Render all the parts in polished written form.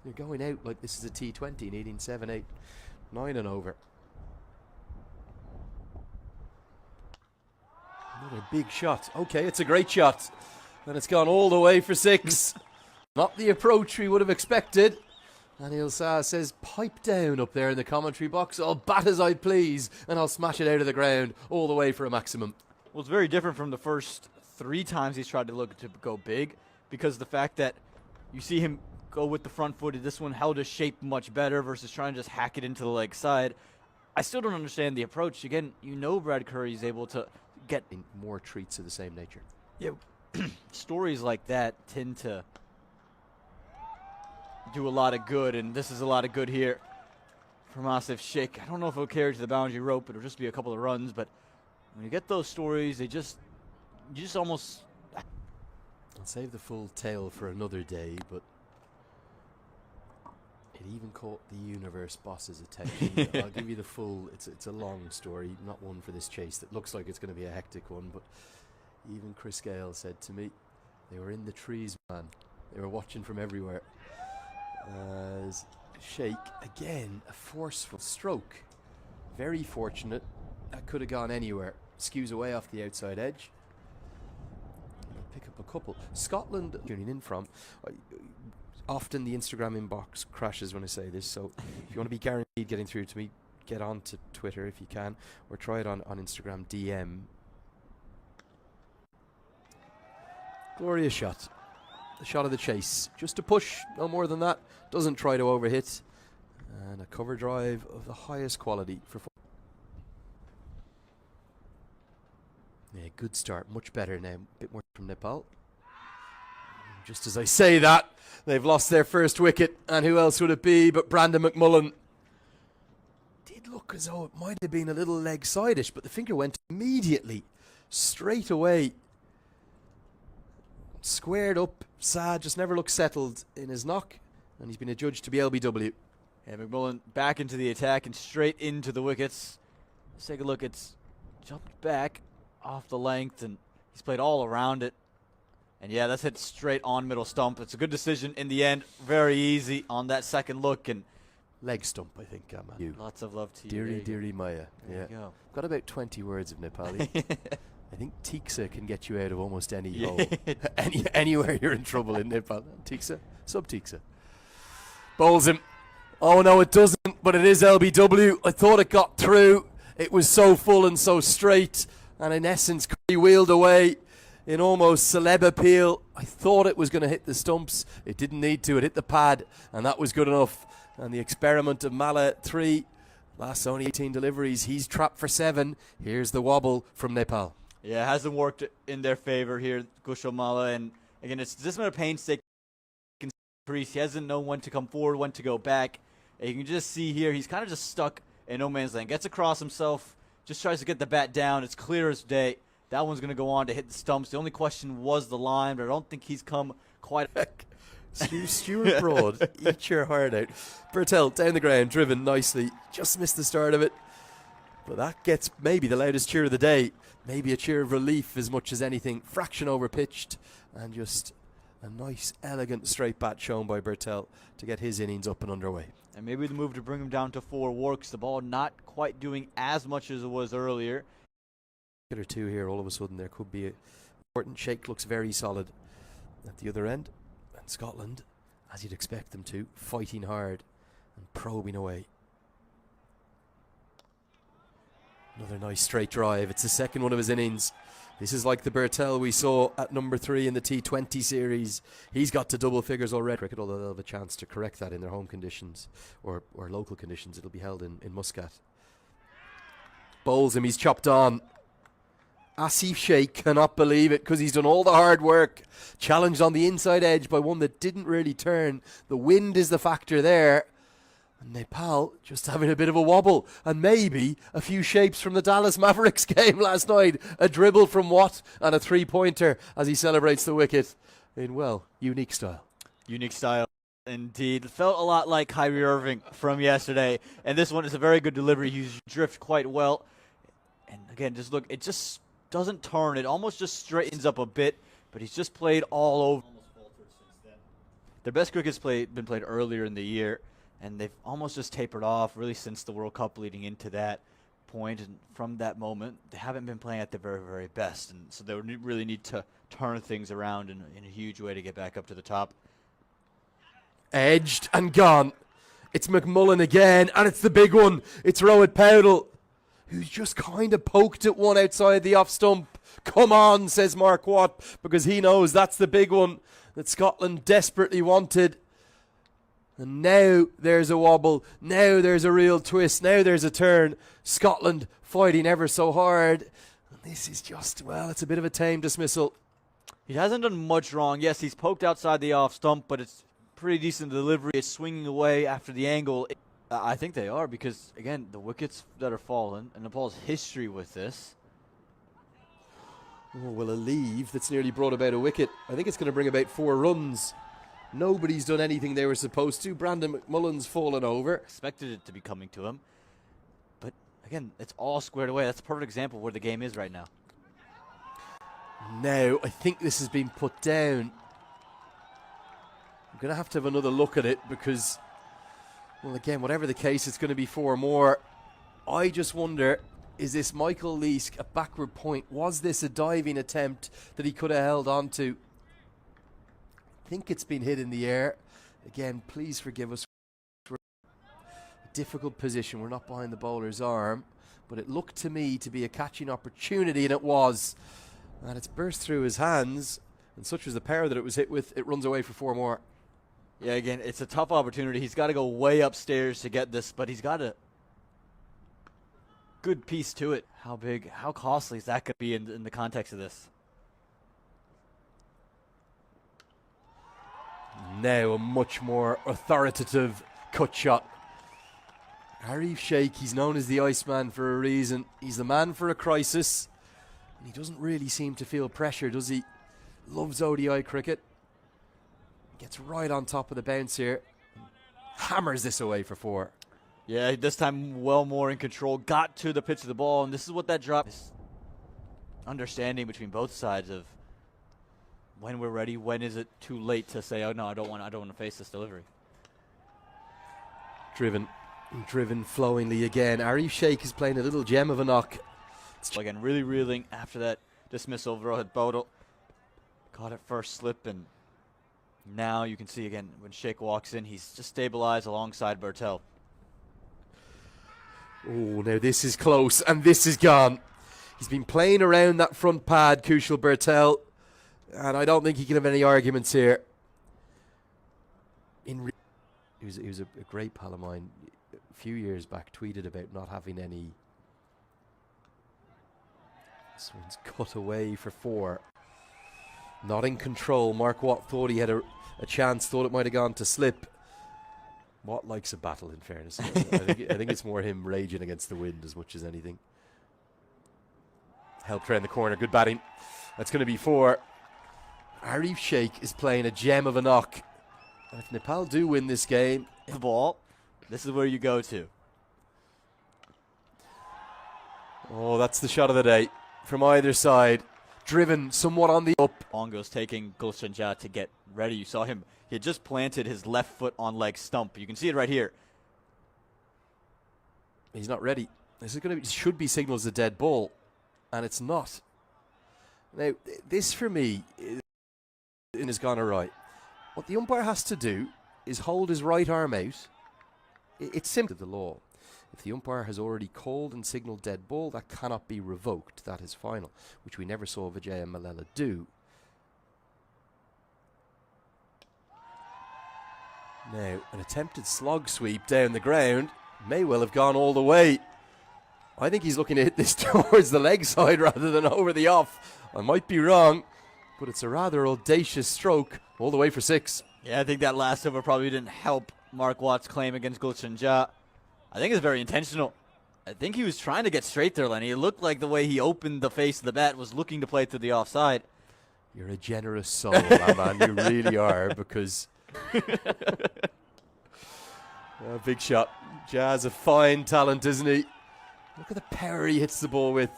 You're going out like this is a T20, needing 7, 8, 9 and over. Another big shot. Okay, it's a great shot. And it's gone all the way for 6. Not the approach we would have expected. And Ilsa says, pipe down up there in the commentary box. I'll bat as I please, and I'll smash it out of the ground all the way for a maximum. Well, it's very different from the first 3 times he's tried to look to go big, because the fact that you see him go with the front footed, this one held his shape much better versus trying to just hack it into the leg side. I still don't understand the approach. Again, you know Brad Curry is able to get more treats of the same nature. Yeah, stories like that tend to do a lot of good, and this is a lot of good here from Asif Sheikh. I don't know if it'll carry to the boundary rope, it'll just be a couple of runs, but when you get those stories, you just almost... I'll save the full tale for another day, but it even caught the universe boss's attention. I'll give you the full, it's a long story, not one for this chase that looks like it's going to be a hectic one, but even Chris Gale said to me, they were in the trees, man. They were watching from everywhere. As Sheikh, again, a forceful stroke. Very fortunate. That could have gone anywhere. Skews away off the outside edge. Pick up a couple. Scotland, tuning in from, often the Instagram inbox crashes when I say this, so if you want to be guaranteed getting through to me, get on to Twitter if you can, or try it on Instagram DM. Glorious shot. The shot of the chase. Just a push, no more than that. Doesn't try to overhit. And a cover drive of the highest quality for four. Yeah, good start. Much better now. A bit more from Nepal. Just as I say that, they've lost their first wicket. And who else would it be but Brandon McMullen? Did look as though it might have been a little leg side-ish, but the finger went immediately, straight away. Squared up, sad, just never looked settled in his knock, and he's been adjudged to be LBW. Yeah, McMullen back into the attack and straight into the wickets. Let's take a look. It's jumped back off the length, and he's played all around it. And yeah, that's hit straight on middle stump. It's a good decision in the end. Very easy on that second look. And leg stump, I think, you. Lots of love to Deary, you. deary Maya. There you go. Got about 20 words of Nepali. I think Tiksa can get you out of almost any hole. Anywhere you're in trouble in Nepal. Tiksa? Sub-Tiksa. Bowls him. Oh, no, it doesn't, but it is LBW. I thought it got through. It was so full and so straight. And in essence, Curry wheeled away in almost celeb appeal. I thought it was going to hit the stumps. It didn't need to. It hit the pad, and that was good enough. And the experiment of Mala 3. Last only 18 deliveries. He's trapped for 7. Here's the wobble from Nepal. Yeah, it hasn't worked in their favor here, Gushamala. And again, it's just been a painstaking crease. He hasn't known when to come forward, when to go back. And you can just see here, he's kind of just stuck in no man's land. Gets across himself, just tries to get the bat down. It's clear as day. That one's going to go on to hit the stumps. The only question was the line, but I don't think he's come quite. Stuart Broad, eat your heart out. Bertel down the ground, driven nicely. Just missed the start of it. But that gets maybe the loudest cheer of the day. Maybe a cheer of relief as much as anything. Fraction over pitched, and just a nice, elegant straight bat shown by Bertel to get his innings up and underway. And maybe the move to bring him down to 4 works. The ball not quite doing as much as it was earlier. Or two here, all of a sudden there could be a important. Sheikh looks very solid at the other end. And Scotland, as you'd expect them to, fighting hard and probing away. Another nice straight drive. It's the second one of his innings. This is like the Bertel we saw at number 3 in the T20 series. He's got to double figures already. Cricket, although they'll have a chance to correct that in their home conditions or local conditions. It'll be held in Muscat. Bowls him. He's chopped on. Asif Sheikh cannot believe it because he's done all the hard work. Challenged on the inside edge by one that didn't really turn. The wind is the factor there. Nepal just having a bit of a wobble, and maybe a few shapes from the Dallas Mavericks game last night. A dribble from Watt and a 3-pointer as he celebrates the wicket in, well, unique style. Unique style indeed. It felt a lot like Kyrie Irving from yesterday, and this one is a very good delivery. He's drift quite well, and again, just look, it just doesn't turn. It almost just straightens up a bit, but he's just played all over. Their best cricket's been played earlier in the year, and they've almost just tapered off really since the World Cup leading into that point. And from that moment, they haven't been playing at their very, very best. And so they really need to turn things around in a huge way to get back up to the top. Edged and gone. It's McMullen again, and it's the big one. It's Rohit Powdell, who's just kind of poked at one outside the off stump. Come on, says Mark Watt, because he knows that's the big one that Scotland desperately wanted. And now there's a wobble. Now there's a real twist. Now there's a turn. Scotland fighting ever so hard. And this is just, well, it's a bit of a tame dismissal. He hasn't done much wrong. Yes, he's poked outside the off stump, but it's pretty decent delivery. It's swinging away after the angle. I think they are because, again, the wickets that are fallen and Nepal's history with this. Oh, well, a leave that's nearly brought about a wicket. I think it's going to bring about 4 runs. Nobody's done anything they were supposed to. Brandon McMullen's fallen over. Expected it to be coming to him. But, again, it's all squared away. That's a perfect example of where the game is right now. Now, I think this has been put down. I'm going to have another look at it because, well, again, whatever the case, it's going to be 4 more. I just wonder, is this Michael Leask a backward point? Was this a diving attempt that he could have held on to? I think it's been hit in the air. Again, please forgive us. We're in a difficult position. We're not behind the bowler's arm. But it looked to me to be a catching opportunity, and it was. And it's burst through his hands. And such was the power that it was hit with, it runs away for 4 more. Yeah, again, it's a tough opportunity. He's got to go way upstairs to get this, but he's got a good piece to it. How big, how costly is that going to be in the context of this? Now a much more authoritative cut shot. Arif Sheikh, he's known as the Iceman for a reason. He's the man for a crisis. And he doesn't really seem to feel pressure, does he? Loves ODI cricket. Gets right on top of the bounce here. Hammers this away for 4. Yeah, this time well more in control. Got to the pitch of the ball, and this is what that drop is. Understanding between both sides of when we're ready, when is it too late to say, oh no, I don't want to face this delivery. Driven flowingly again. Arif Sheikh is playing a little gem of a knock. Again, really reeling after that dismissal of Rohit Powdell. Caught it first slip, and now you can see again when Sheikh walks in, he's just stabilized alongside Bertel. Oh, now this is close, and this is gone. He's been playing around that front pad, Kushal Bertel, and I don't think he can have any arguments here. He was a great pal of mine a few years back, tweeted about not having any. This one's cut away for 4. Not in control. Mark Watt thought he had a chance, thought it might have gone to slip. Watt likes a battle, in fairness. I think it's more him raging against the wind as much as anything. Helped around the corner. Good batting. That's going to be 4. Arif Sheikh is playing a gem of a knock. And if Nepal do win this game, The ball, this is where you go to. oh, that's the shot of the day from either side. Driven somewhat on the up. Bongo's taking Gulshan Jha to get ready. You saw him. He had just planted his left foot on leg stump. You can see it right here. He's not ready. This is should be signaled as a dead ball, and it's not. Now, this for me is gone right. What the umpire has to do is hold his right arm out. It's simple, the law. If the umpire has already called and signalled dead ball, that cannot be revoked. That is final, which we never saw Vijay Mallela do. Now, an attempted slog sweep down the ground may well have gone all the way. I think he's looking to hit this towards the leg side rather than over the off. I might be wrong, but it's a rather audacious stroke all the way for 6. Yeah, I think that last over probably didn't help Mark Watt's claim against Gulshan Jha. I think it's very intentional. I think he was trying to get straight there, Lenny. It looked like the way he opened the face of the bat was looking to play to the offside. You're a generous soul, my man. You really are, because... big shot. Jazz a fine talent, isn't he? Look at the power he hits the ball with.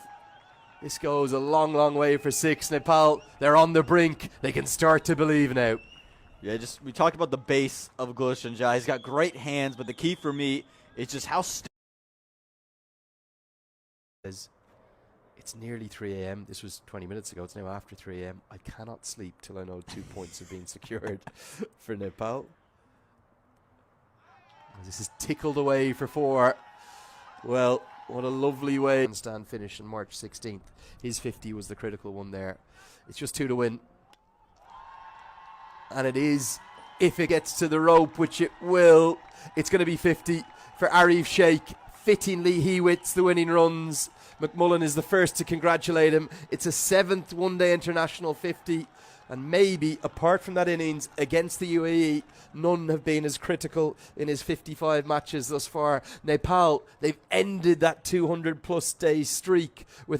This goes a long, long way for 6. Nepal, they're on the brink. They can start to believe now. Yeah, just we talked about the base of Gulshanjai. He's got great hands, but the key for me is just how It's nearly 3 a.m. This was 20 minutes ago. It's now after 3 a.m. I cannot sleep till I know 2 points have been secured for Nepal. This is tickled away for 4. Well, what a lovely way. Stand finish on March 16th. His 50 was the critical one there. It's just 2 to win. And it is, if it gets to the rope, which it will, it's going to be 50 for Arif Sheikh. Fittingly, he wins the winning runs. McMullen is the first to congratulate him. It's a 7th one-day international 50. And maybe, apart from that innings against the UAE, none have been as critical in his 55 matches thus far. Nepal, they've ended that 200-plus day streak with